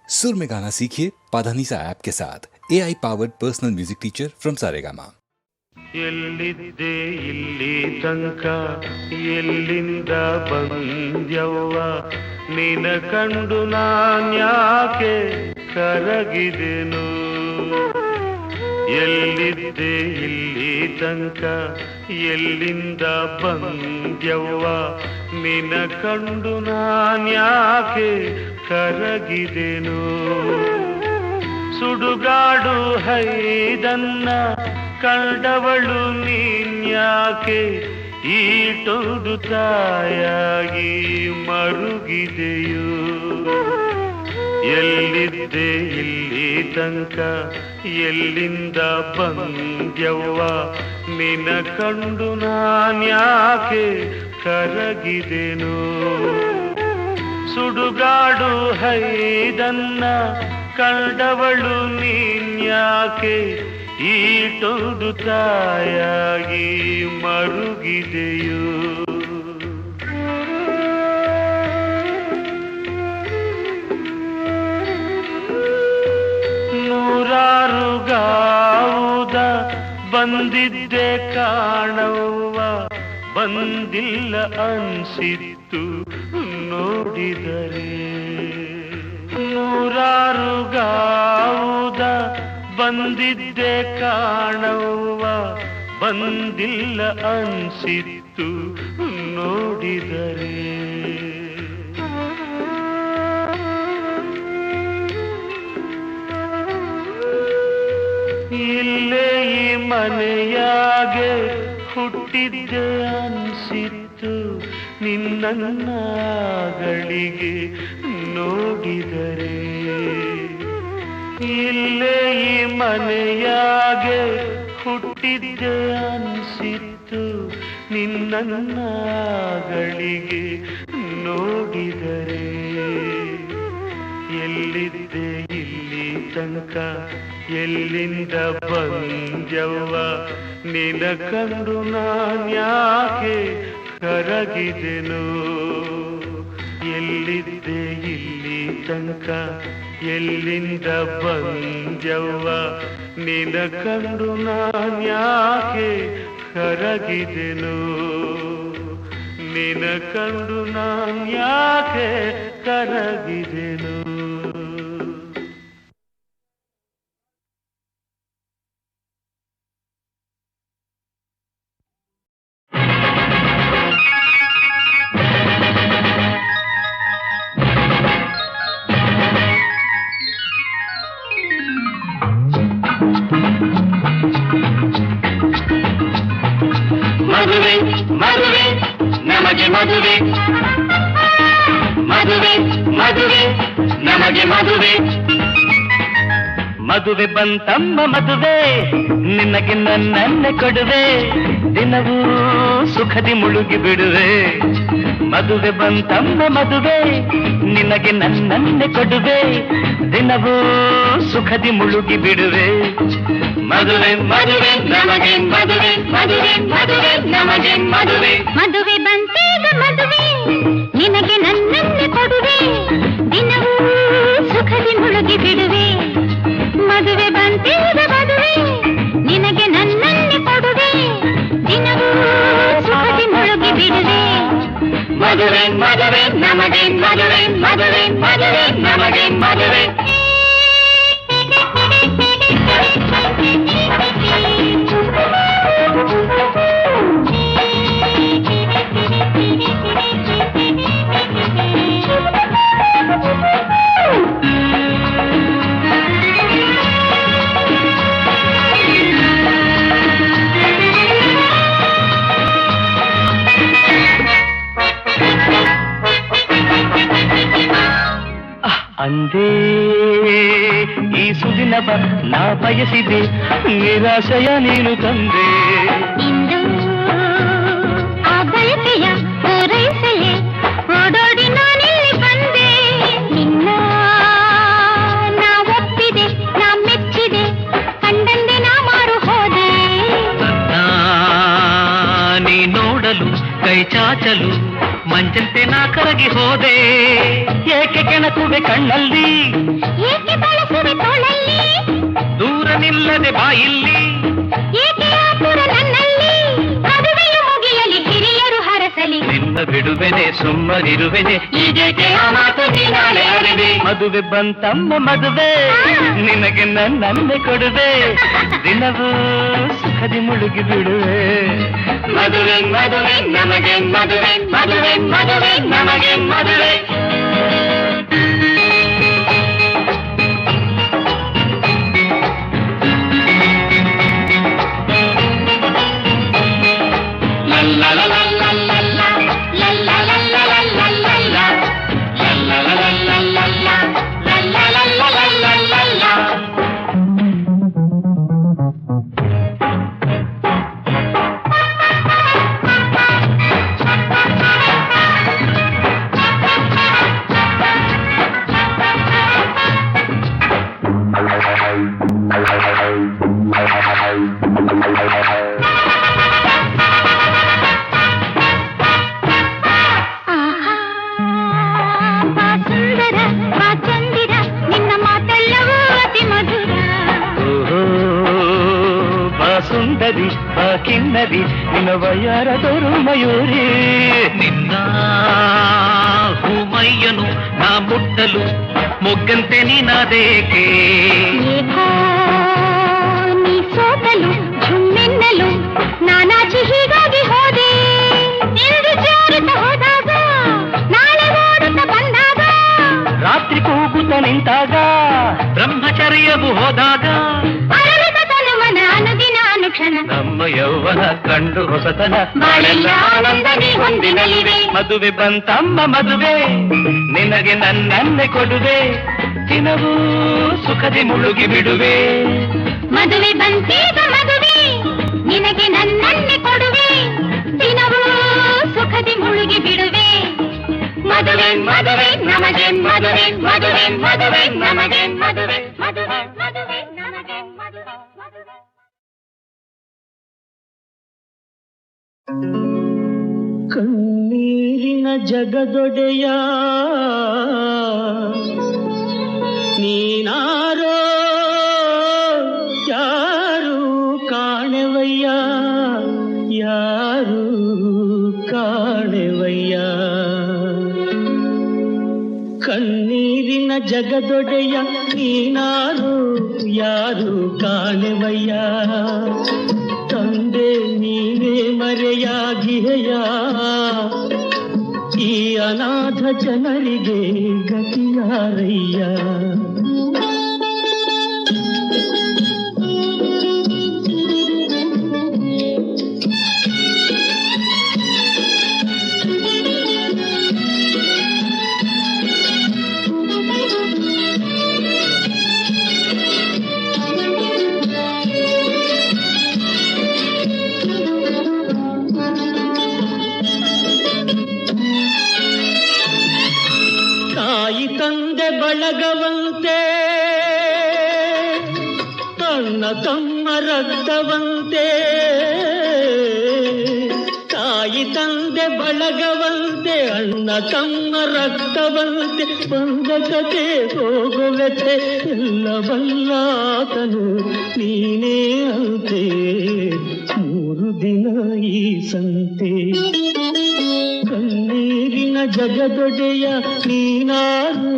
सुर में गाना सीखिए पाधानीसा ऐप के साथ AI powered personal music teacher from Saregama. ಎಲ್ಲಿದ್ದೆ ಇಲ್ಲಿ ತನಕ ಎಲ್ಲಿಂದ ಬಂದ್ಯವ್ವ ನಿನ ಕಂಡು ನಾನ್ಯಾಕೆ ಕರಗಿದೆನು ಎಲ್ಲಿದ್ದೆ ಇಲ್ಲಿ ತನಕ ಎಲ್ಲಿಂದ ಬಂದ್ಯವ್ವ ನಿನ ಕಂಡು ನಾನ್ಯಾಕೆ ಕರಗಿದೆನು ಸುಡುಗಾಡು ಹೈದನ್ನ ಕಂಡವಳು ನೀನ್ಯಾಕೆ ಈಟೊಂದು ತಾಯಾಗಿ ಮರುಗಿದೆಯೋ ಎಲ್ಲಿದ್ದೆ ಇಲ್ಲಿ ತನಕ ಎಲ್ಲಿಂದ ಬಂದ್ಯವ್ವ ನಿನ ಕಂಡು ನಾನ್ಯಾಕೆ ಕರಗಿದೆನು ಸುಡುಗಾಡು ಹೈದನ್ನ ಕಂಡವಳು ನೀನ್ಯಾಕೆ ಈಟೊಂದು ತಾಯಾಗಿ ಮರುಗಿದೆಯೋ ನೂರಾರು ಗಾವುದ ಬಂದಿದ್ದೆ ಕಾಣವ್ವ ಬಂದಿಲ್ಲ ಅನ್ಸಿತ್ತು ನೋಡಿದರೆ ನೂರಾರು ಗಾವುದ ಬಂದಿದ್ದೆ ಕಾಣವ್ವ ಬಂದಿಲ್ಲ ಅನ್ಸಿತ್ತು ನೋಡಿದರೆ ಇಲ್ಲೇ ಈ ಮನೆಯಾಗೆ ಹುಟ್ಟಿದ್ದೆ ಅನ್ಸಿತ್ತು ನಿನ್ನಗಳಿಗೆ ನೋಡಿದರೆ ಇಲ್ಲೇ ಈ ಮನೆಯಾಗೆ ಹುಟ್ಟಿದ್ದೆ ಅನ್ಸಿತ್ತು ನಿನ್ನಗಳಿಗೆ ನೋಡಿದರೆ ಎಲ್ಲಿದ್ದೆ ಇಲ್ಲಿ ತನಕ ಎಲ್ಲಿಂದ ಬಂದ್ಯವ್ವ ನಿನ ಕಂಡು ನಾನ್ಯಾಕೆ ಕರಗಿದೆನು ಎಲ್ಲಿದ್ದೆ ಇಲ್ಲಿ ತನಕ ಎಲ್ಲಿಂದ ಬಂದ್ಯವ್ವ ನಿನ ಕಂಡು ನಾನ್ಯಾಕೆ ಕರಗಿದೆನು ನಿನ ಕಂಡು ನಾನ್ಯಾಕೆ ಕರಗಿದೆನು ಮದುವೆ ಮದುವೆ ನಮಗೆ ಮದುವೆ ಮದುವೆ ಮದುವೆ ನಮಗೆ ಮದುವೆ ಮದುವೆ ಬಂತಮ್ಮ ಮದುವೆ ನಿನಗೆ ನನ್ನನ್ನೇ ಕೊಡುವೆ ದಿನವೂ ಸುಖದಿ ಮುಳುಗಿ ಬಿಡುವೆ ಮದುವೆ ಬಂತಮ್ಮ ಮದುವೆ ನಿನಗೆ ನನ್ನನ್ನೇ ಕೊಡುವೆ ದಿನವೂ ಸುಖದಿ ಮುಳುಗಿ ಬಿಡುವೆ ಮದುವೆ ಮದುವೆ ನಮಗೆ ಮದುವೆ ಮದುವೆ ಮದುವೆ ನಮಗೆ ಮದುವೆ ಮದುವೆ ಬಂತೇಗ ಮದುವೆ ನಿನಗೆ ನನ್ನನ್ನೇ ಕೊಡುವೆ ದಿನವೂ ಸುಖದಿ ಮುಳುಗಿ ಬಿಡುವೆ ಮದುವೆ ಬಂತೇಗ ಮದುವೆ ನಿನಗೆ ನನ್ನನ್ನೇ ಕೊಡುವೆ ದಿನವೂ ಸುಖದಿ ಮುಳುಗಿ ಬಿಡುವೆ ಮದುವೆ ಮದುವೆ ನಮಗೆ ಮದುವೆ ಮದುವೆ ಮದುವೆ ನಮಗೆ ಮದುವೆ ಅಂದೇ ಈ ಸುದಿನವ ನಾ ಬಯಸಿದೆ ನಿರಾಶಯ ನೀನು ತಂದೆ ಇಂದು ಆ ಬಯಕೆಯ ಪೂರೈಸಲೇ ಓಡೋಡಿ ನಾನಿಲ್ಲಿ ಬಂದೆ ನಿನ್ನ ನಾ ಒಪ್ಪಿದೆ ನಾ ಮೆಚ್ಚಿದೆ ಕಂಡಂದೆ ನಾ ಮಾರು ಹೋದೆ ನನ್ನ ನೀ ನೋಡಲು ಕೈ ಚಾಚಲು ಮಂಚಂತೆ ನಾ ಕರಗಿ ಹೋದೆ ಏಕೆ ಕೆಣಕುವೆ ಕಣ್ಣಲ್ಲಿ ನಿಲ್ಲದೆ ಬಾಯಿಲ್ಲಿ ಏಕೆ ಆತುರ ನನ್ನಲ್ಲಿ ಮದುವೆಯು ಮುಗಿಯಲಿ ಹಿರಿಯರು ಹರಸಲಿ ನಿನ್ನ ಬಿಡುವೆನೆ ಸುಮ್ಮನಿರುವೆನೆ ಈಗೇಕೆ ಆ ಮಾತು ನೀ ನಾಳೆ ಆಡಿದೆ ಮದುವೆ ಬಂತಮ್ಮ ಮದುವೆ ನಿನಗೆ ನನ್ನೇ ಕೊಡುವೆ ದಿನವೂ ಸುಖದಿ ಮುಳುಗಿ ಬಿಡುವೆ ಮದುವೆ ಮದುವೆ ನಮಗೆ ಮದುವೆ ಮದುವೆ ಮದುವೆ ನಮಗೆ ಮದುವೆ ಸುಂದರಿ ಆ ಕಿನ್ನರಿ ನಿನ್ನ ವಯ್ಯಾರದೋರು ಮಯೂರಿ ನಿನ್ನ ಹೂಮಯ್ಯನು ನಾ ಮುಟ್ಟಲು ಮೊಗ್ಗಂತೆ ನೀನಾದೇಕೆ ನೀ ಸೋತಲು ಝುಮ್ಮೆನ್ನಲು ನಾನಾಚಿ ಹೀಗಾಗಿ ಹೋದೆ ನಿಲ್ದು ಜಾರುತ್ತ ಹೋದಾಗ ನಾಳೆ ಓಡುತ್ತ ಬಂದಾಗ ರಾತ್ರಿ ಕೂಗುತ್ತ ನಿಂತಾಗ ಬ್ರಹ್ಮಚರ್ಯವು ಹೋದಾಗ ಅನುದಿನ ಅನುಕ್ಷಣ ನಮ್ಮ ಯೌವನ ಕಂಡು ಹೊಸತನ ಬಾಳೆಲ್ಲ ಆನಂದ ನೀ ಹೊಂದಿನಲಿವೆ ಮದುವೆ ಬಂತಮ್ಮ ಮದುವೆ ನಿನಗೆ ನನ್ನೇ ಕೊಡುವೆ ದಿನವೂ ಸುಖದಿ ಮುಳುಗಿ ಬಿಡುವೆ ಮದುವೆ ಬಂತೀಗ ಮದುವೆ ನಿನಗೆ ನನ್ನೇ ಕೊಡುವೆ ದಿನವೂ ಸುಖದಿ ಮುಳುಗಿ ಬಿಡುವೆ ಮದುವೆ ಮದುವೆ ನಮಗೆ ಮದುವೆ ಮದುವೆ ಮದುವೆ ನಮಗೆ ಮದುವೆ ಮದುವೆ ಮದುವೆ ನಮಗೆ ಮದುವೆ ಕಣ್ಣೀರಿನ ಜಗದೊಡೆಯ ನೀನಾರೋ ಯಾರು ಕಾಣೆವಯ್ಯ ಯಾರು ಕಾಣೆವಯ್ಯ ಕಣ್ಣೀರಿನ ಜಗದೊಡೆಯ ನೀನಾರು ಯಾರು ಕಾಣೆವಯ್ಯ ತಂದೆ ನೀವೇ ಮರೆಯಾಗಿಯಯ ಈ ಅನಾಥ ಜನರಿಗೆ ಗತಿಯಾರಯ್ಯ ಬಳಗವಂತೆ ತನ್ನ ತಮ್ಮ ರಕ್ತವಂತೆ ತಾಯಿ ತಂದೆ ಬಳಗವಂತೆ ಅಣ್ಣ ತಮ್ಮ ರಕ್ತವಂತೆ ಬಂದ ಕತೆ ಹೋಗುವೆತೆ ಎಲ್ಲವಲ್ಲಾತನು ನೀನೇ ಅಂತೆ 3 ದಿನ ಈ ಸಂತೆ ಕಣ್ಣೀರಿನ ಜಗದೊಡೆಯ ನೀನಾರು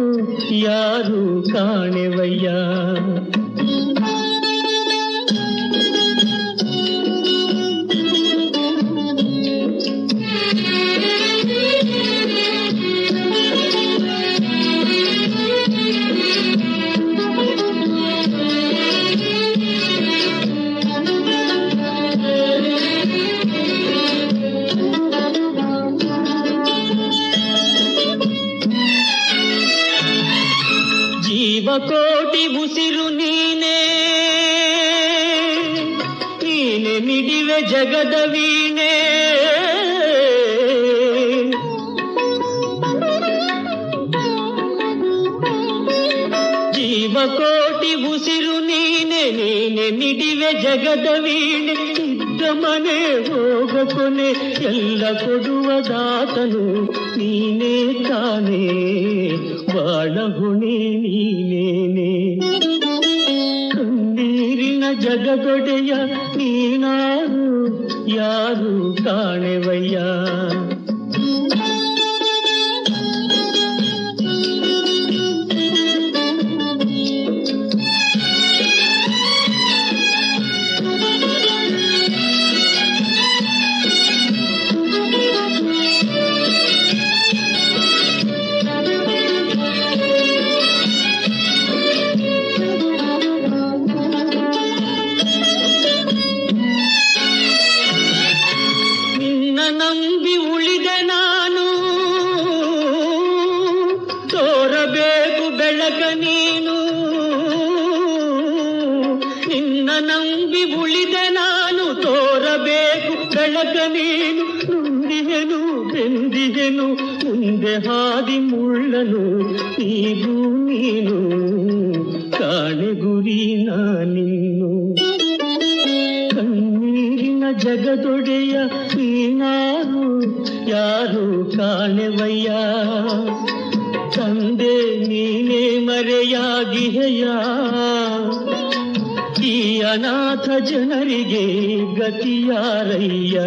ಯಾರು ಕಾಣೆವಯ್ಯ ಕೋಟಿ ಉಸಿರು ನೀನೆ ನೀನೆ ಮಿಡಿವೆ ಜಗದ ವೀಣೆ ಜೀವಕೋಟಿ ಉಸಿರು ನೀನೆ ನೀನೆ ಮಿಡಿವೆ ಜಗದ ವೀಣೆ ಇದ್ದ ಮನೆ ಹೋಗ ಕೊನೆ ಎಲ್ಲ ಕೊಡುವ ದಾತನು ನೀನೇ ತಾನೇ ಬಾಳ ಹೊಣೆ ನೀನೇನೆ ಕಣ್ಣೀರಿನ ಜಗದೊಡೆಯ ನೀನಾರು ಯಾರು ಕಾಣೆವಯ್ಯ. ನಂಬಿ ಉಳಿದೆ ನಾನು, ತೋರಬೇಕು ಬೆಳಕ ನೀನು. ನಿನ್ನ ನಂಬಿ ಉಳಿದೆ ನಾನು, ತೋರಬೇಕು ಬೆಳಕ ನೀನು. ನುಂದಿಹೆನು ಬೆಂದಿಹೆನು ಮುಂದೆ ಹಾದಿ ಮುಳ್ಳನು, ನೀನು ನೀನು ಕಾಣೆ ಗುರಿ ನಾನಿನ್ನು. ಕಣ್ಣೀರಿನ ಜಗದೊಡೆಯ ನೀನಾರು ಯಾರು ಕಾಣೆವಯ್ಯ. ತಂದೆ ನೀನೇ ಮರೆಯಾಗಿಹೆಯ, ಈ ಅನಾಥ ಜನರಿಗೆ ಗತಿಯಾರಯ್ಯ.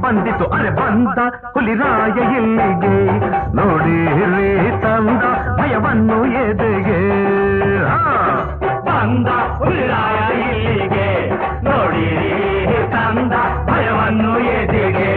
ಬಂದಿತು ಅರೆ ಬಂದ ಹುಲಿರಾಯ ಇಲ್ಲಿಗೆ ನೋಡಿರಿ ತಂದ ಭಯವನ್ನು ಎದೆಗೆ. ಬಂದ ಹುಲಿರಾಯ ಇಲ್ಲಿಗೆ ನೋಡಿರಿ ತಂದ ಭಯವನ್ನು ಎದೆಗೆ.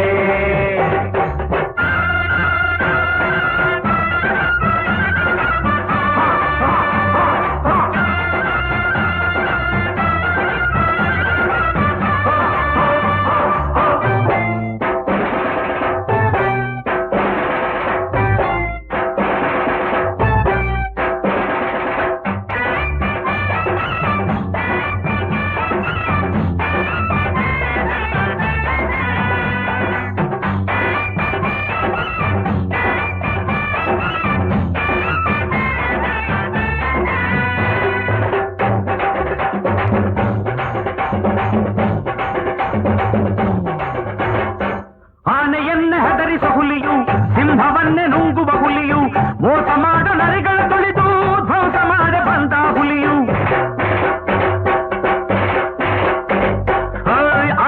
ಆನೆಯನ್ನೇ ಹೆದರಿಸ ಹುಲಿಯು, ಸಿಂಹವನ್ನೇ ನುಂಗುವ ಹುಲಿಯು, ಮೋಸ ಮಾಡ ನರಿಗಳ ತುಳಿದು ಧ್ವಂಸ ಮಾಡಿ ಬಂದ ಹುಲಿಯು.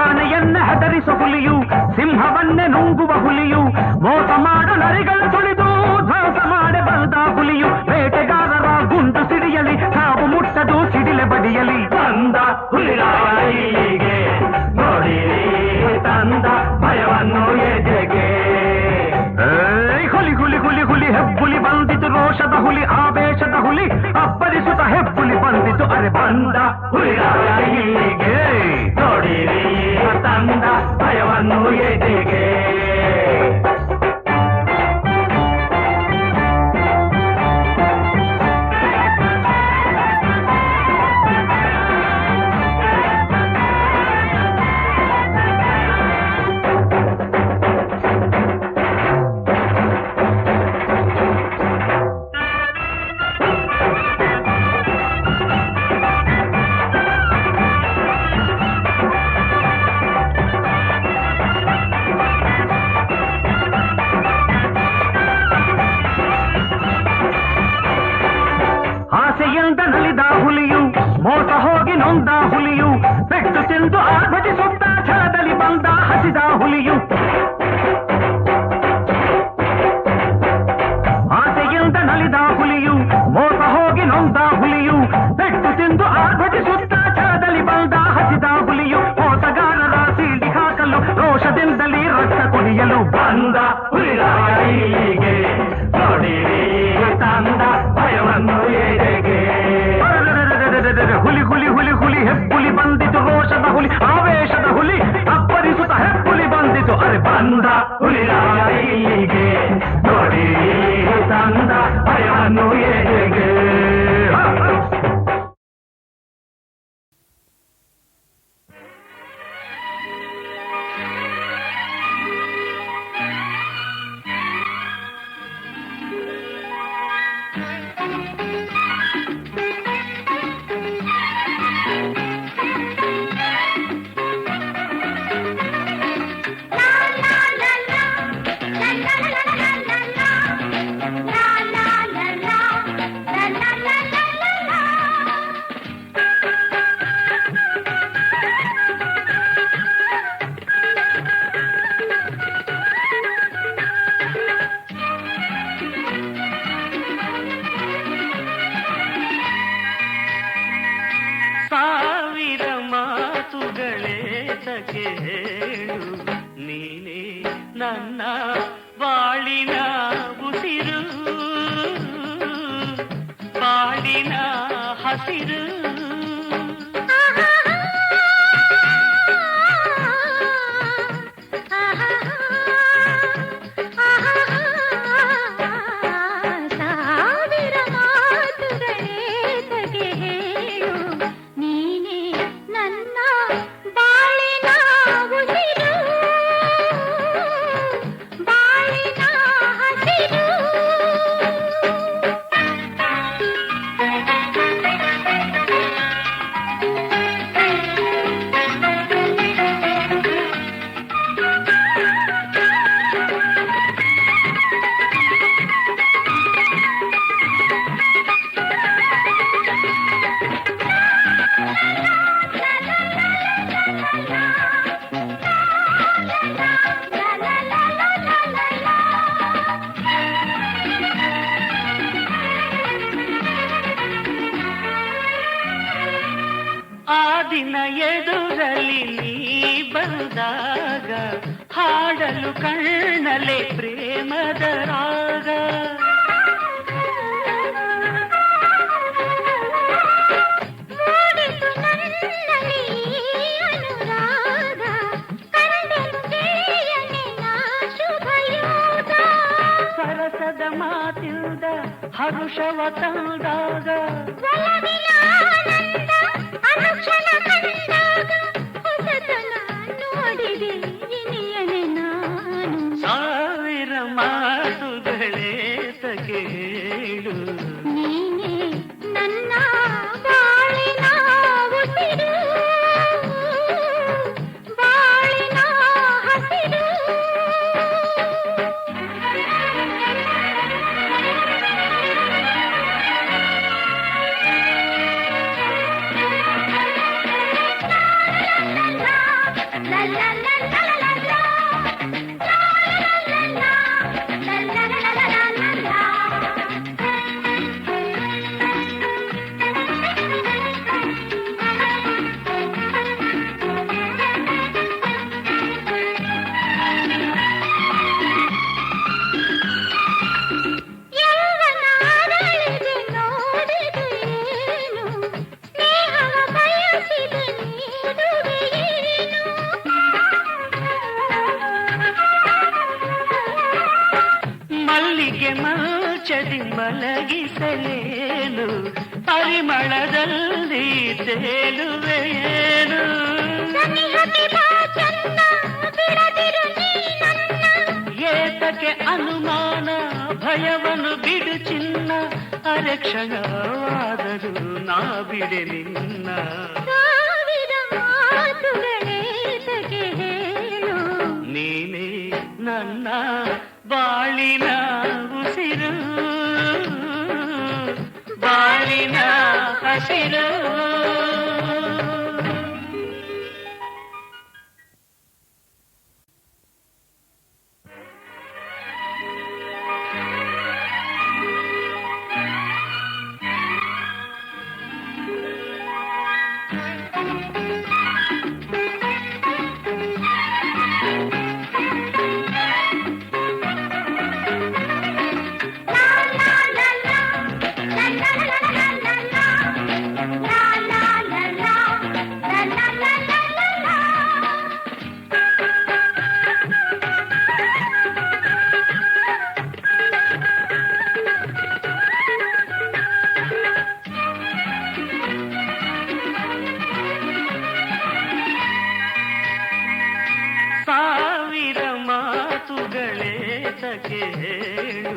ಆನೆಯನ್ನೇ ಹೆದರಿಸ ಹುಲಿಯು, ಸಿಂಹವನ್ನೇ ನುಂಗುವ ಹುಲಿಯು, ಮೋಸ ಮಾಡ ನರಿಗಳ ತುಳಿದು ಧ್ವಂಸ ಮಾಡಿ ಬಂದ ಹುಲಿಯು. ಬೇಟೆಗಾರರ ಗುಂಡು ಸಿಡಿಯಲಿ, ಸಾವು ಮುಟ್ಟದು ಸಿಡಿಲೆ ಬಡಿಯಲಿ. ಬಂದ ಹುಲಿರಾಯ ಇಲ್ಲಿಗೆ ನೋಡಿರಿ ತಂದ ಭಯವನ್ನು ಎದೆಗೆ. ಹುಲಿ ಹುಲಿ ಹುಲಿ ಹುಲಿ ಹೆಬ್ಬುಲಿ ಬಂದಿತು, ರೋಷದ ಹುಲಿ ಆವೇಶದ ಹುಲಿ ಅಪ್ಪರಿಸುತ್ತ ಹೆಬ್ಬುಲಿ ಬಂದಿತು. ಅರೆ ಬಂದ ಹುಲಿರಾಯ ಇಲ್ಲಿಗೆ ನೋಡಿರಿ ತಂದ ಭಯವನ್ನು ಎದೆಗೆ. ಪೆಟ್ಟು ತಿಂದು ಆರ್ಭಟಿಸುತ್ತಾ ಛಲದಲ್ಲಿ ಬಂದ ಹಸಿದ ಹುಲಿಯು. ಆಸೆಯಿಂದ ನಲಿದ ಹುಲಿಯು, ಮೋಸ ಹೋಗಿ ನೊಂದ ಹುಲಿಯು, ಪೆಟ್ಟು ತಿಂದು ಆರ್ಭಟಿಸುತ್ತಾ ಛಲದಲ್ಲಿ ಬಂದ ಹಸಿದ ಹುಲಿಯು. ಮೋಸಗಾರರ ಸೀಳಿ ಹಾಕಲು ರೋಷದಿಂದಲೇ ರಕ್ತ ಕುಡಿಯಲು ಬಂದ ಹುಲಿಗೆ ನೋಡಿ ತಂದ ಭಯವನ್ನು ಎಡೆಗೆ. ಹುಲಿ ಹುಲಿ ಹುಲಿ ಹುಲಿ ಹೆಪ್ಪುಲಿ ಬಂದಿತು, ರೋಷದ ಹುಲಿ ಆವೇಶದ ಹುಲಿ ಅಪ್ಪರಿಸುತ್ತ ಹೆಪ್ಪುಲಿ ಬಂದಿತು. ಅರೆ ಬಂದ ಹುಲಿಗೆ ನೋಡಿ ತಂದ ಭಯವನ್ನು ಎಡೆಗೆ. ಸಾವಿರ ಮಾತುಗಳೇ ತಗೆ ಹೇಳು, ನೀನೇ ನನ್ನ ಬಾಳಿನ ಉಸಿರು, ಬಾಳಿನ ಹಸಿರು. ದಿನ ಎದುರಲ್ಲಿ ನೀ ಬಂದಾಗ ಹಾಡಲು ಕಣ್ಣಲೆ ಪ್ರೇಮದ ರಾಗ. ಸರಸದ ಮಾತಿಲ್ದ ಹರುಷವ ತಂದಾಗ ಸಾವಿರ ಮಾತುಗಳೇ ತಗೆ ಹೇಳು, ನೀನೇ ನನ್ನ ಬಾಳಿನ ಉಸಿರು, ಬಾಳಿನ ಹಸಿರು. ಮಲ್ಚದಿ ಮಲಗಿಸಲೇನು, ಪರಿಮಳದಲ್ಲಿ ತೇಲುವೆಯೇನು. ಏತಕ್ಕೆ ಅನುಮಾನ, ಭಯವನ್ನು ಬಿಡು ಚಿನ್ನ, ಅರೆಕ್ಷಣವಾದರೂ ನಾ ಬಿಡೆ ನಿನ್ನ. ನೀನೇ ನನ್ನ ಬಾಳಿನ ಉಸಿರು, ಬಾಳಿನ ಹಸಿರು. ಮಾತುಗಳೇತಕ್ಕೆ ಹೇಳು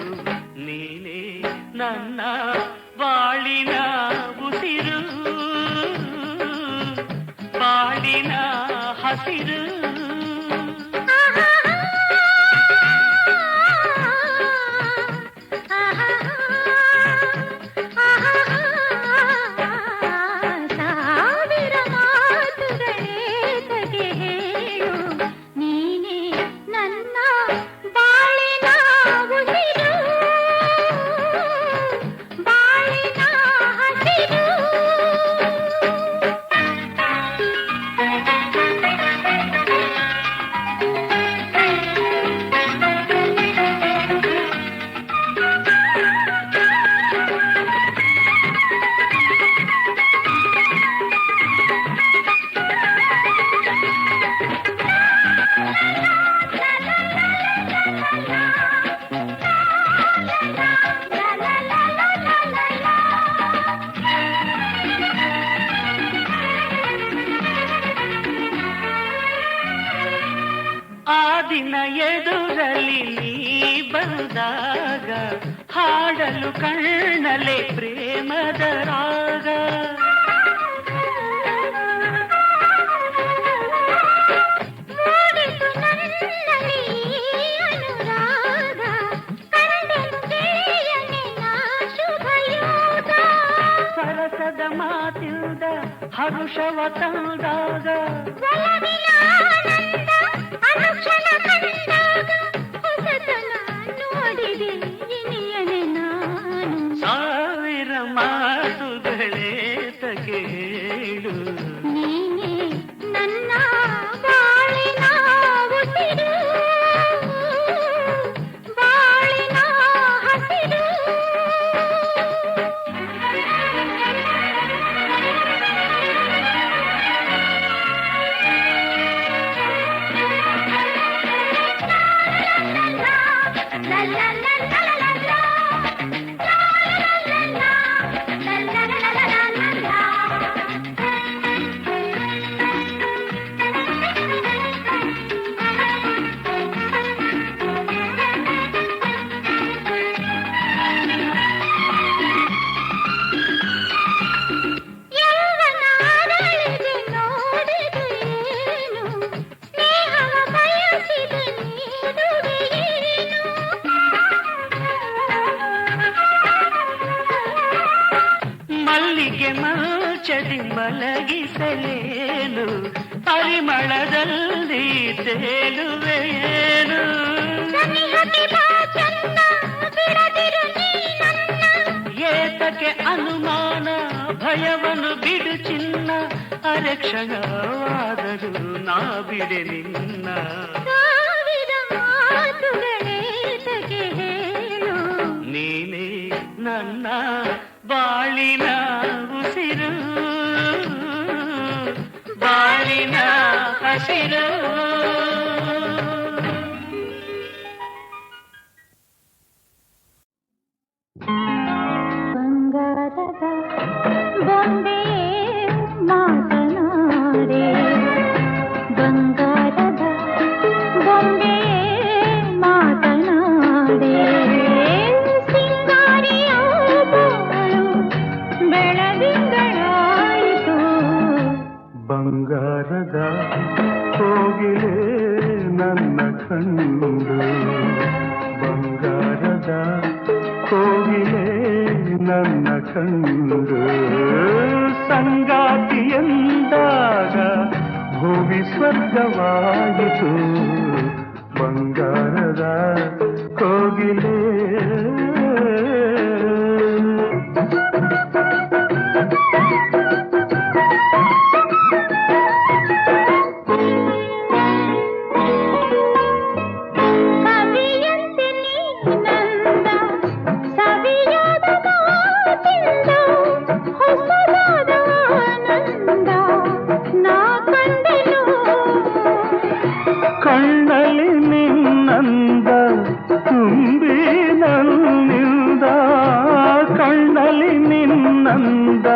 ನೀನೇ ನನ್ನ ಬಾಳಿನ ಉಸಿರು ಬಾಳಿನ ಹಸಿರು ದಿನ ಎದುರಲ್ಲಿ ನೀ ಬಂದಾಗ ಹಾಡಲು ಕಣ್ಣಲೆ ಪ್ರೇಮದ ರಾಗ ಸರಸದ ಮಾತಿಲ್ದ ಹರುಷವ ತಂದಾಗ ಸಾವಿರ ಮಾತುಗಳೇ ತಗೇಳು ನೀನೇ ನನ್ನ ಬಾಳಿನ ಉಸಿರು ಬಾಳಿನ ಹಸಿರು ಮಲ್ಲಿಗೆ ಮಲ್ಚದಿ ಮಲಗಿಸಲೇನು ಪರಿಮಳದಲ್ಲಿ ತೇಲುವೆಯೇನು ಏತಕ್ಕೆ ಅನುಮಾನ ಭಯವನ್ನು ಬಿಡು ಚಿನ್ನ ಅರೆಕ್ಷಣವಾದರೂ ನಾ ಬಿಡೆ ನಿನ್ನ ನೀನೇ ನನ್ನ ಬಾಳಿನ ಉಸಿರು ಬಾಳಿನ ಹಸಿರು ಬಂಗಾರದ ಬೊಂಬೆ ಮಾತನಾಡೆ ಬಂಗಾರದ ಬೊಂಬೆ ಮಾತನಾಡೆ ಸಿಂಗಾರಿಯ ಬಾಳು ಬೆಳದಿಂಗಳಾಯಿತು ಬಂಗಾರದ ಕೋಗಿಲೆ ನನ್ನ ಕಂಡು ಬಂಗಾರದ ಕೋಗಿಲೆ ನನ್ನ ಕಂಡು ಸಂಗಾತಿ ಎಂದಾಗ ಭೂಮಿ ಸ್ವರ್ಗವಾಯಿತು ಬಂಗಾರದ ಕೋಗಿಲೆ ಕಣ್ಣಲ್ಲಿ ನಿನ್ನಂದ ತುಂಬಿ ನನ್ನಿಂದ ಕಣ್ಣಲ್ಲಿ ನಿನ್ನಂದ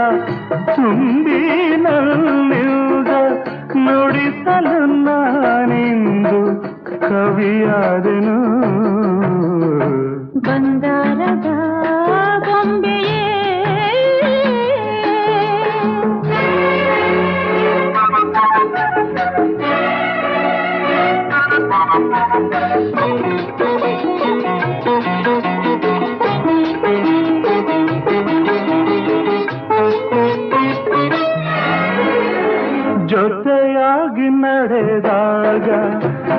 ತುಂಬಿ ನನ್ನಿಂದ ನುಡಿಸಲು ನಾನಿಂದು ಕವಿಯಾದೆನು ಬಂಗಾರದ ಗೊಂಬೆಯೇ ಜೊತೆಯಾಗಿ ನಡೆದಾಗ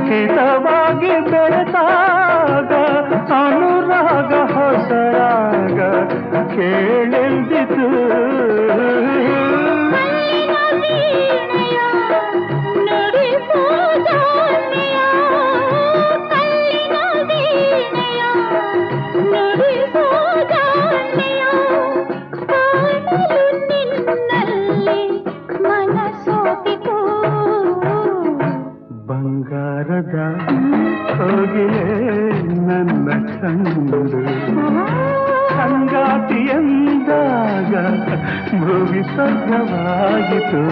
ಹಿತವಾಗಿ ಬೆಳೆದಾಗ ಅನುರಾಗ ಹೊಸರಾಗ ಕೇಳೆಂದಿತು ಬಂಗಾರದ ಹೋಗಿಯೇ ನನ್ನ ಕಂಡು ಸಂಗಾತಿಯಂದಾಗ ಭೂಮಿ ಸ್ವರ್ಗವಾಯಿತು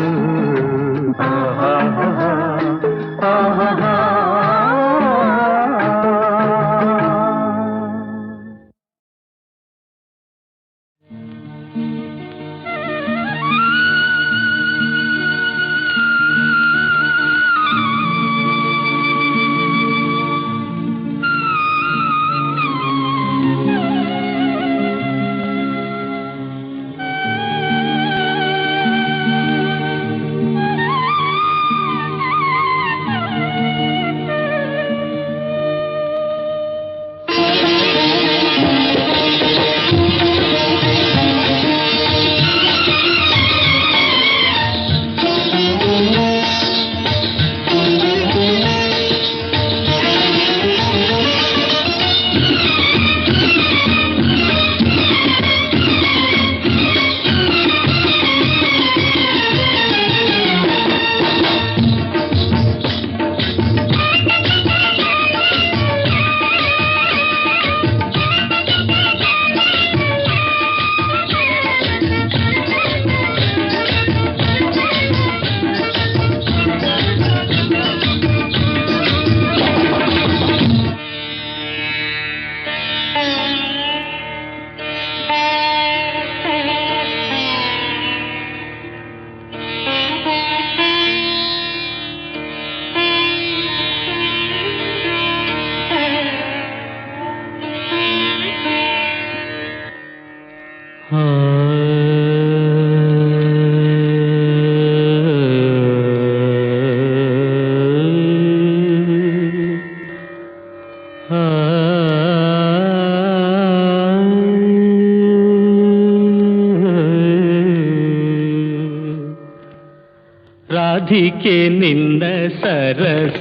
ರಾಧಿಕೆ ನಿನ್ನ ಸರಸ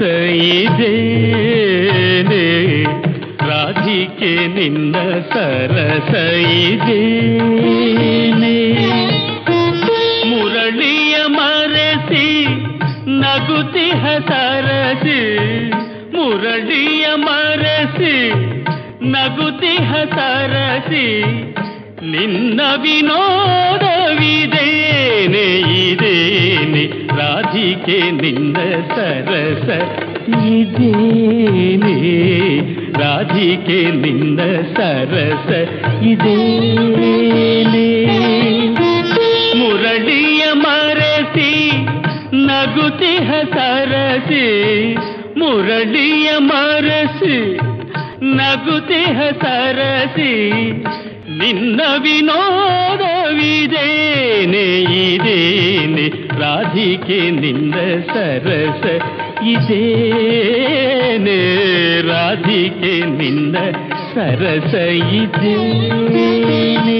ಇದೇನೆ ರಾಧಿಕೆ ನಿನ್ನ ಸರಸ ಇದೇನೆ ಮುರಳಿಯ ಮರೆಸಿ ನಗುತಿಹ ಸರಸಿ ಮುರಳಿಯ ಮರೆಸಿ ನಗುತಿಹ ಸರಸಿ ನಿನ್ನ ವಿನೋದವಿದೇನೆ ಇದೇನೆ ರಾಧಿಕೆ ನಿನ್ನ ಸರಸ ಇದೇನೆ ರಾಧಿಕೆ ನಿನ್ನ ಸರಸ ಇದೇನೆ ಮುರಳಿಯ ಮರೆಸಿ ನಗುತಿಹ ಸರಸಿ ಮುರಳಿಯ ಮರೆಸಿ ನಗುತಿಹ ಸರಸಿ ನಿನ್ನ ವಿನೋದವಿದೇನೆ ಇದೇನೆ ರಾಧಿಕೆ ನಿನ್ನ ಸರಸ ಇದೇನೆ ರಾಧಿಕೆ ನಿನ್ನ ಸರಸ ಇದೇನೆ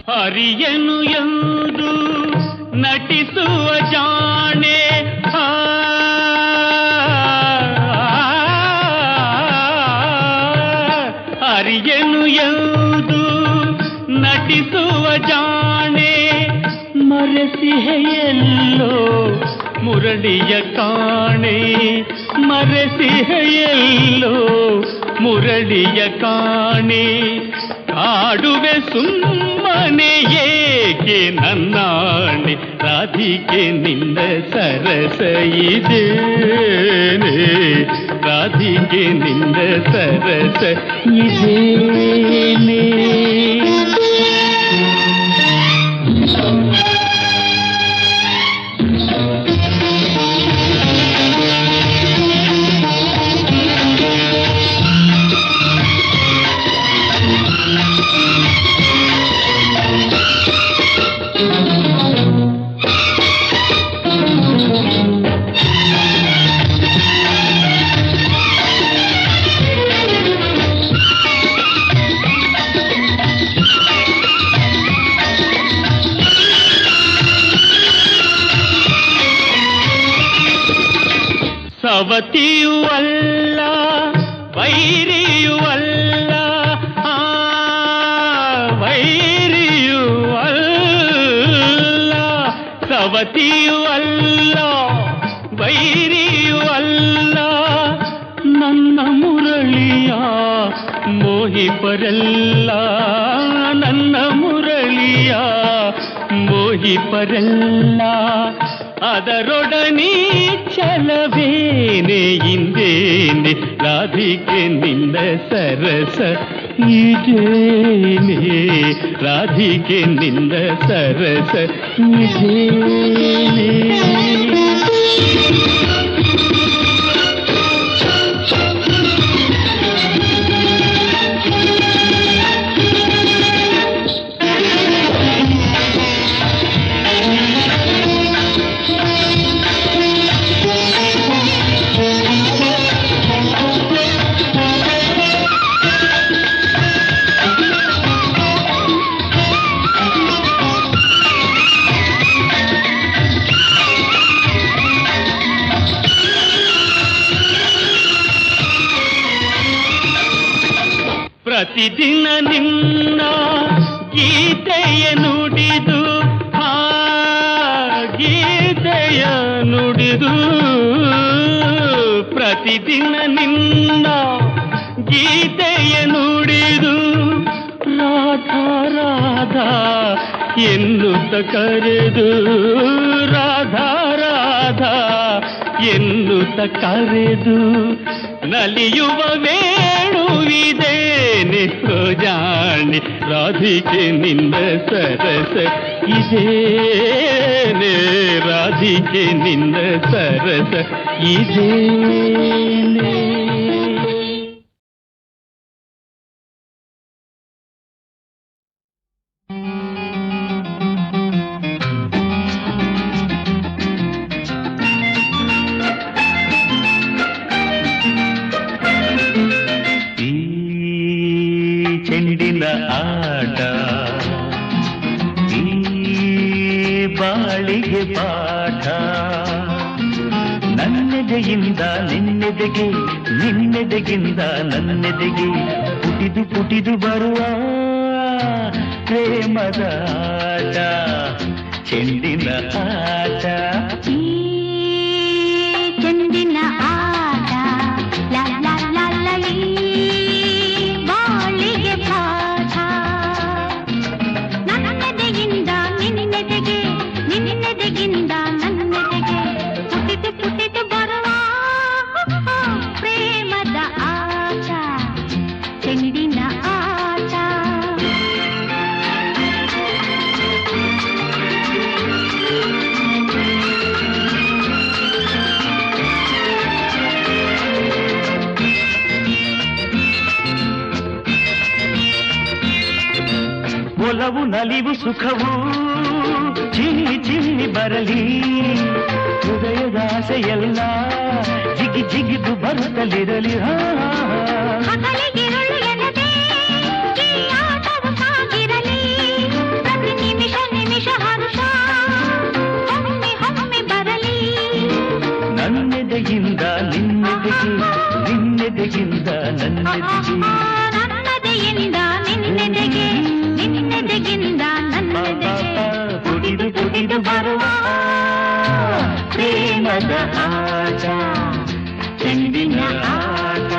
ಹರಿಯನು ಎಂದು ನಟಿಸುವ ಜಾಣೆ ಹರಿಯನು ಎಂದು ನಟಿಸುವ ಜಾಣೆ ಮರೆಸ ಮರೆಸಿಹೆಯೆಲ್ಲೋ ಮುರಳಿಯ ಕಾಣೆ ಮರೆಸಿಹೆಯೆಲ್ಲೋ ಮುರಳಿಯ ಕಾಣೆ ಕಾಡುವೆ ಸುಮ್ಮನೆ ಏಕೆ ನನ್ನಾಣೆ ರಾಧಿಕೆ ನಿನ್ನ ಸರಸ ಇದೇನೆ ರಾಧಿಕೆ ನಿನ್ನ ಸರಸ ಇದೇನೆ ಸವತಿಯೂ ಅಲ್ಲ ವೈರಿಯೂ ಅಲ್ಲ ವೈರಿಯೂ ಅಲ್ಲ ಸವತಿಯೂ ಅಲ್ಲ ವೈರಿಯೂ ಅಲ್ಲ ನನ್ನ ಮುರಳಿಯ ಮೋಹಿಪರಲ್ಲ ನನ್ನ ಮುರಳಿಯ ಮೋಹಿಪರಲ್ಲ ಅದರೊಡನೆ ಚಲವೇನೆ ಇಂದೇನೆ ರಾಧಿಕೆ ನಿನ್ನ ಸರಸ ಇದೇನೆ ರಾಧಿಕೆ ನಿನ್ನ ಸರಸ ಇದೇನೆ ಪ್ರತಿದಿನ ನಿನ್ನ ಗೀತೆಯ ನುಡಿದು ಗೀತೆಯ ನುಡಿದು ಪ್ರತಿದಿನ ನಿನ್ನ ಗೀತೆಯ ನುಡಿದು ರಾಧಾ ರಾಧಾ ಎನ್ನುತ್ತ ಕರೆದು ರಾಧಾ ರಾಧಾ ಎನ್ನುತ್ತ ಕರೆದು ನಲಿಯುವ ವೇಣುವಿದೇನೆ ಜಾಣೆ ರಾಧಿಕೆ ನಿನ್ನ ಸರಸ ಇದೇನೆ ರಾಧಿಕೆ ನಿನ್ನ ಸರಸ ಇದೇನೆ ಚೆಂಡಿನ ಆಟ ಈ ಬಾಳಿಗೆ ಪಾಠ ನನ್ನೆದೆಯಿಂದ ನಿನ್ನೆದೆಗೆ ನಿನ್ನೆದೆಗಿಂದ ನನ್ನೆದೆಗೆ ಪುಟಿದು ಪುಟಿದು ಬರುವ ಪ್ರೇಮದ ಆಟ ಚೆಂಡಿನ ಆಟ ಚೆಂಡಿನ ಆಟ ಲಾ ಲಾ ಲಾ ಲಾ ಲೀ. ಬಾಳಿಗೆ ಪಾಠ ನನ್ನೆದೆಯಿಂದ ನಿನ್ನೆದೆಗೆ ನಿನ್ನೆದೆಗಿಂದ ನನ್ನೆದೆಗೆ ಪುಟಿದು ಪುಟಿದು ಬರುವ ಪ್ರೇಮದ ಆಟ ಚೆಂಡಿನ ಆಟ. ಒಲವು ನಲಿವು ಸುಖವು ಚಿನ್ನಿ ಚಿನ್ನಿ ಬರಲಿ ಹೃದಯದ ಆಸೆಯೆಲ್ಲ ಜಿಗಿ ಜಿಗಿದು ಬರುತ್ತಲಿರಲಿ ಹಗಲಿಗಿರುಳು ಎನ್ನದೆ ಈ ಆಟವು ಸಾಗಿರಲಿ ಪ್ರತಿ ನಿಮಿಷ ನಿಮಿಷ ಹರುಷ ಒಮ್ಮೆ ಒಮ್ಮೆ ಬರಲಿ ನನ್ನೆದೆಯಿಂದ ನಿನ್ನೆದೆಗೆ ನಿನ್ನೆದೆಗಿಂದ ನನ್ನೆದೆಗೆ ನನ್ನದೆಯಿಂದ ನಿನ್ನೆದೆಗೆ ನಿನ್ನೆದೆಗಿಂದ ನನ್ನೆದೆಗೆ ಪುಟಿದು ಪುಟಿದು ಬರುವ ಆಟ ಚೆಂಡಿನ ಆಟ.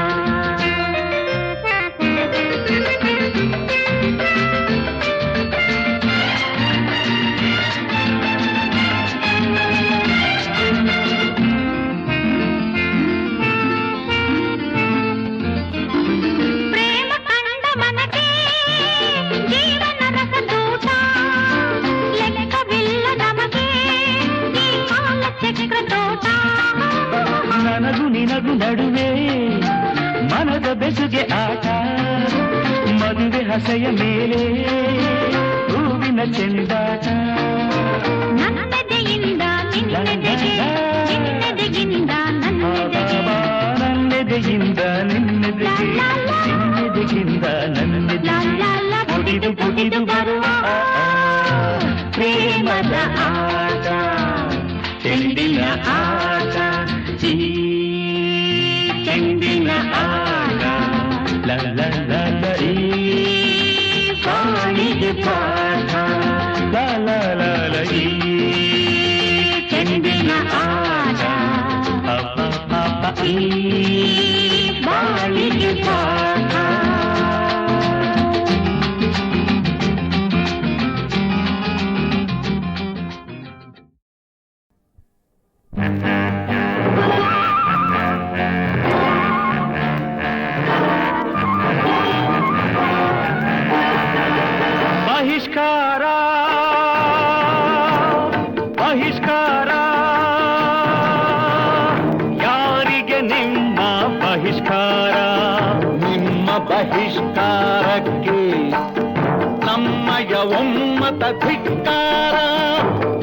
ಪ್ರೇಮ ಕಂಡ ಮನಕ್ಕೆ ಜೀವನ ರಸದೂಟ, ಲೆಕ್ಕವಿಲ್ಲ ನಮಗೆ ಈ ಕಾಲ ಚಕ್ರ ತೋಟ. ನನಗೂ ನಿನಗೂ ನಡುವೆ ಮನದ ಬೆಸುಗೆ ಆಟ, ಮದುವೆ ಹಸೆಯ ಮೇಲೆ ಹೂವಿನ ಚೆಂಡಾಟ. ನನ್ನೆದೆಯಿಂದ ನಿನ್ನೆದೆಗೆ, ನಿನ್ನೆದೆಗಿಂದ ನನ್ನೆದೆಗೆ, ನನ್ನೆದೆಯಿಂದ ನಿನ್ನೆದೆಗೆ, ನಿನ್ನೆದೆಗಿಂದ ನನ್ನೆದೆಗೆ ಪುಡಿದು ಪುಡಿದು ಬರುವ ಪ್ರೇಮದ ಆಟ ಚೆಂಡಿನ ಆಟ. ಈ ಚೆಂಡಿನ ಆಟ ಲ ಲ ಲ ಲ ಈ ಬಾಳಿಗೆ ಪಾಠ ಲ ಲ ಲ ಲ ಈ ಚೆಂಡಿನ ಆಟ ಅಪ್ಪ ಪಾಪ ಈ ಬಾಳಿಗೆ ಪಾಠ. ಬಹಿಷ್ಕಾರ ಬಹಿಷ್ಕಾರ ಯಾರಿಗೆ ನಿಮ್ಮ ಬಹಿಷ್ಕಾರ? ನಿಮ್ಮ ಬಹಿಷ್ಕಾರಕ್ಕೆ ನಮ್ಮಯ ಒಮ್ಮತ ಧಿಕ್ಕಾರ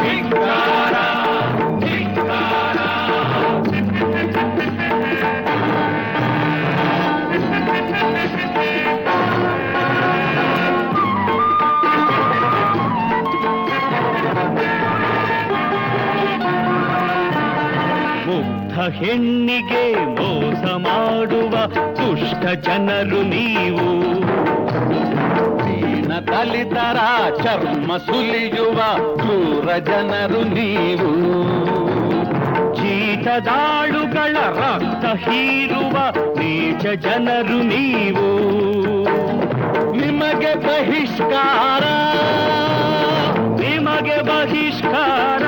ಧಿಕ್ಕಾರ ಧಿಕ್ಕಾರ. ಮುಗ್ಧ ಹೆಣ್ಣಿಗೆ ಮೋಸ ಮಾಡುವ ದುಷ್ಟ ಜನರು ನೀವು, ದೀನ ದಲಿತರ ಚರ್ಮ ಸುಲಿಯುವ ಕ್ರೂರ ಜನರು ನೀವು, ಚೀಟದಾಳುಗಳ ರಕ್ತ ಹೀರುವ ನೀಚ ಜನರು ನೀವು. ನಿಮಗೆ ಬಹಿಷ್ಕಾರ ನಿಮಗೆ ಬಹಿಷ್ಕಾರ.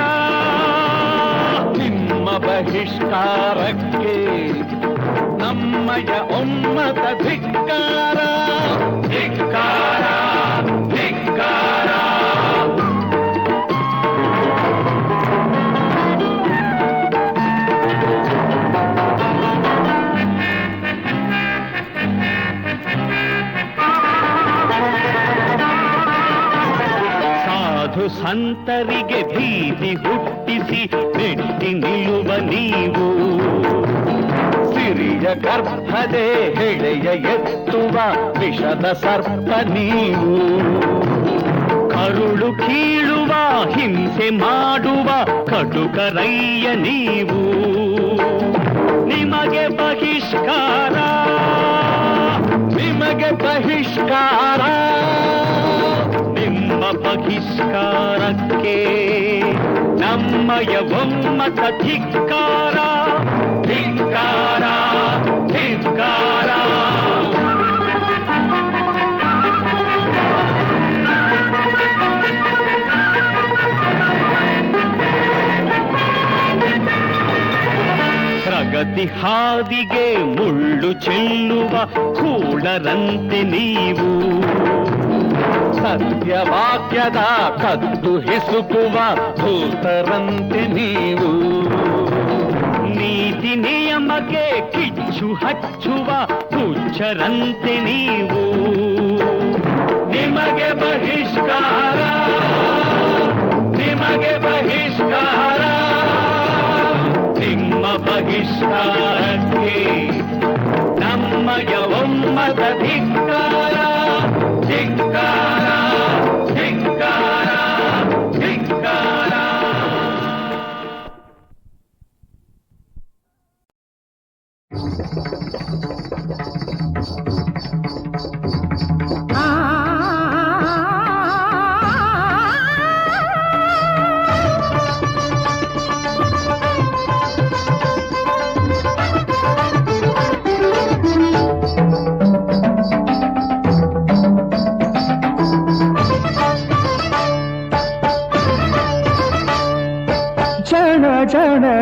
ನಿಮ್ಮ ಬಹಿಷ್ಕಾರಕ್ಕೆ ನಮ್ಮಯ ಒಮ್ಮತ ಧಿಕ್ಕಾರ ಧಿಕ್ಕಾರ ಧಿಕ್ಕಾರ. ಸಾಧು ಸಂತರಿಗೆ ಭೀತಿ ಹುಟ್ಟಿಸಿ ಮೆಟ್ಟಿ ನಿಲ್ಲುವ ನೀವು, ಸಿರಿಯ ಗರ್ಭದೆ ಹೆಳೆಯ ಎತ್ತುವ ವಿಷದ ಸರ್ಪ ನೀವು, ಕರುಳು ಕೀಳುವ ಹಿಂಸೆ ಮಾಡುವ ಕಟುಕರಯ್ಯ ನೀವು. ನಿಮಗೆ ಬಹಿಷ್ಕಾರ ನಿಮಗೆ ಬಹಿಷ್ಕಾರ. ನಿಮ್ಮ ಬಹಿಷ್ಕಾರಕ್ಕೆ ನಮ್ಮಯ ಒಮ್ಮತ ಧಿಕ್ಕಾರ ಧಿಕ್ಕಾರ ಧಿಕ್ಕಾರ. ಪ್ರಗತಿ ಹಾದಿಗೆ ಮುಳ್ಳು ಚೆಲ್ಲುವ ಕೂಳರಂತೆ ನೀವು, ಸತ್ಯವಾಕ್ಯದ ಕದ್ದು ಹಿಸುಕುವ ಭೂತರಂತೆ ನೀವು, ನೀತಿ ನಿಯಮಕ್ಕೆ ಕಿಚ್ಚು ಹಚ್ಚುವ ಹುಚ್ಚರಂತೆ ನೀವು. ನಿಮಗೆ ಬಹಿಷ್ಕಾರ ನಿಮಗೆ ಬಹಿಷ್ಕಾರ. ನಿಮ್ಮ ಬಹಿಷ್ಕಾರಕ್ಕೆ ನಮ್ಮಯ ಒಮ್ಮತ ಧಿಕ್ಕಾರ ಧಿಕ್ಕಾರ ಧಿಕ್ಕಾರ ಧಿಕ್ಕಾರ.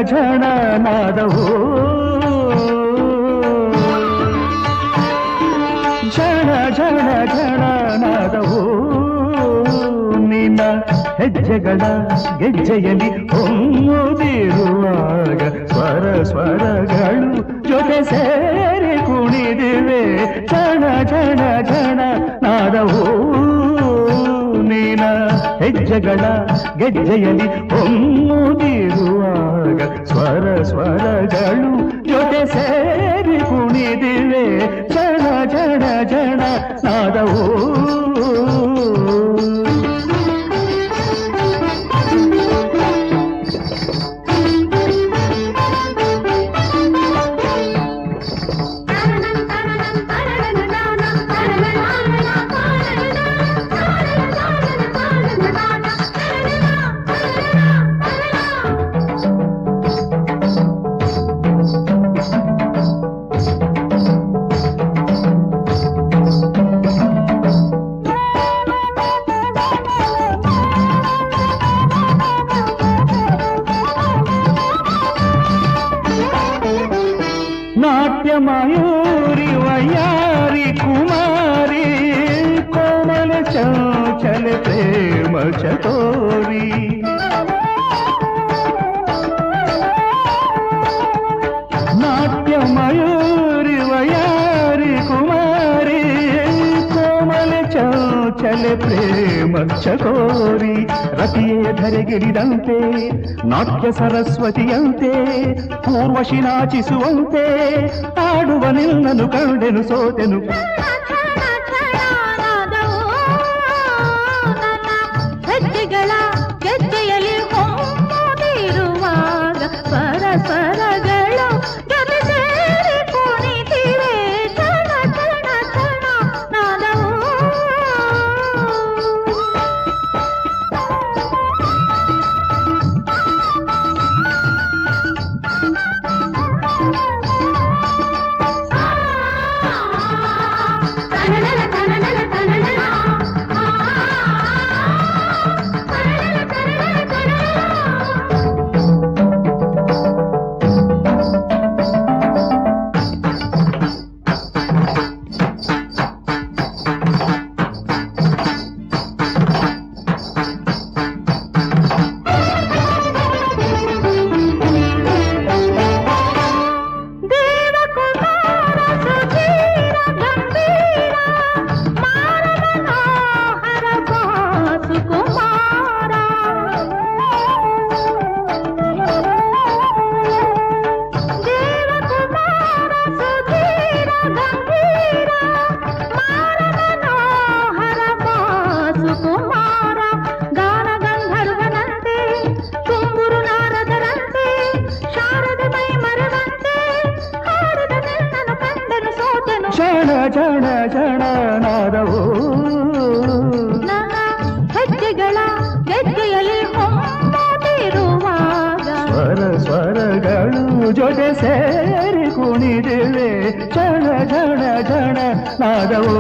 ಝಣ ನಾದವು ಝಣ ಝಣ ಝಣ ನಾದವು ನಿನ್ನ ಹೆಜ್ಜೆಗಳ ಗೆಜ್ಜೆಯಲ್ಲಿ ಹೊಮ್ಮುತ್ತಿರುವಾಗ ಸ್ವರ ಸ್ವರಗಳು ಜೊತೆ ಸೇರಿ ಕುಣಿದಿವೆ ಝಣ ಝಣ ಝಣ ನಾದವು ನೀನ ಹೆಜ್ಜೆಗಳ ಗೆಜ್ಜೆಯಲ್ಲಿ ಹೊಮ್ಮುತ್ತಿರುವಾಗ ಸ್ವರ ಸ್ವರಗಳು ಜೊತೆ ಸೇರಿ ಕುಣಿದಿವೆ ಝಣ ಝಣ ಝಣ ನಾದವು ನಾಟ್ಯ ಮಯೂರಿ ವಯ್ಯಾರಿ ಕುಮಾರಿ ಕೋಮಲ ಚಂಚಲ ಪ್ರೇಮ ಚತೋರಿ ನಾಟ್ಯ ಮಯೂರಿ ವಯ್ಯಾರಿ ಕುಮಾರಿ ಕೋಮಲ ಚಂಚಲ ಪ್ರೇಮ ಚಕೋರಿ ರತಿಯೇ ಧರೆಗಿಳಿದಂತೆ ನಾಟ್ಯ ಸರಸ್ವತಿಯಂತೆ ಪೂರ್ವಶಿ ನಾಚಿಸುವಂತೆ ಆಡುವ ನಿನ್ನನು ಕಂಡೆನು ಸೋತೆನು ಹೆಜ್ಜೆಗಳ ಗೆಜ್ಜೆಯಲ್ಲಿ ಹೊಮ್ಮುತ್ತಿರುವಾಗ ಸ್ವರ ಸ್ವರಗಳು ಜೊತೆ ಸೇರಿ ಕುಣಿತಿವೆ ಝಣ ಝಣ ಝಣ ನಾದವು ಝಣ ಝಣ ಝಣ ನಾದವು ನನ್ನ ಹೆಜ್ಜೆಗಳ ಗೆಜ್ಜೆಯಲ್ಲಿ ಹೊಮ್ಮುತ್ತಿರುವಾಗ ಸ್ವರ ಸ್ವರಗಳು ಜೊತೆ ಸೇರಿ ಕುಣಿದಿವೆ ಝಣ ಝಣ ಝಣ ನಾದವು